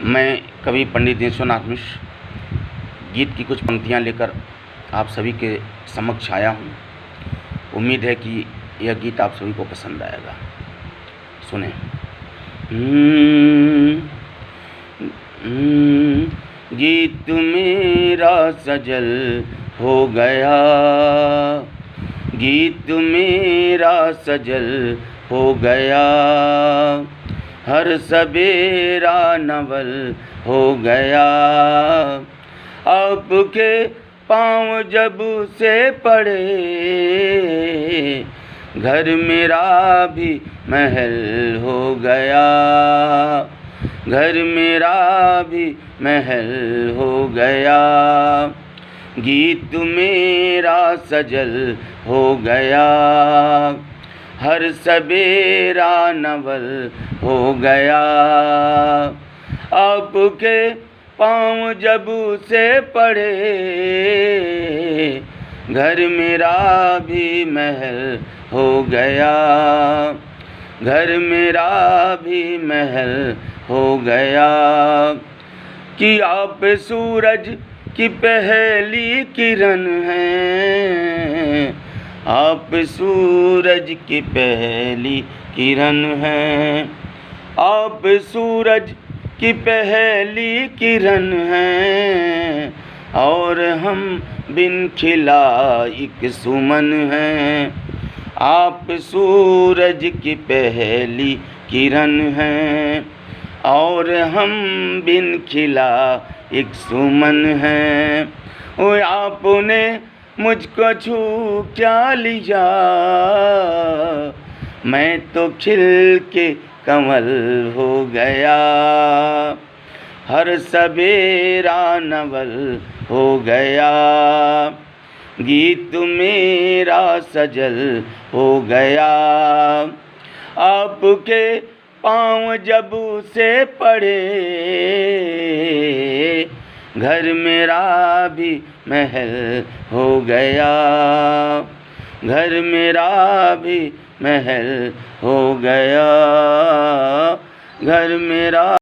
मैं कवि पंडित दिनेश्वरनाथ मिश्र गीत की कुछ पंक्तियाँ लेकर आप सभी के समक्ष आया हूँ। उम्मीद है कि यह गीत आप सभी को पसंद आएगा। सुने। गीत मेरा सजल हो गया, गीत मेरा सजल हो गया, हर सवेरा नवल हो गया। आपके पाँव जब से पड़े, घर मेरा भी महल हो गया, घर मेरा भी महल हो गया। गीत मेरा सजल हो गया, हर सवेरा नवल हो गया। आपके पाँव जब से पड़े, घर मेरा भी महल हो गया, घर मेरा भी महल हो गया। कि आप सूरज की पहली किरण हैं, आप सूरज की पहली किरण हैं, आप सूरज की पहली किरण हैं, और हम बिन खिला एक सुमन हैं। आप सूरज की पहली किरण हैं, और हम बिन खिला एक सुमन हैं। ओ आपने मुझको छू क्या लिया, मैं तो खिल के कमल हो गया, हर सवेरा नवल हो गया। गीत मेरा सजल हो गया, आपके पाँव जब से पड़े, घर मेरा भी महल हो गया, घर मेरा भी महल हो गया, घर मेरा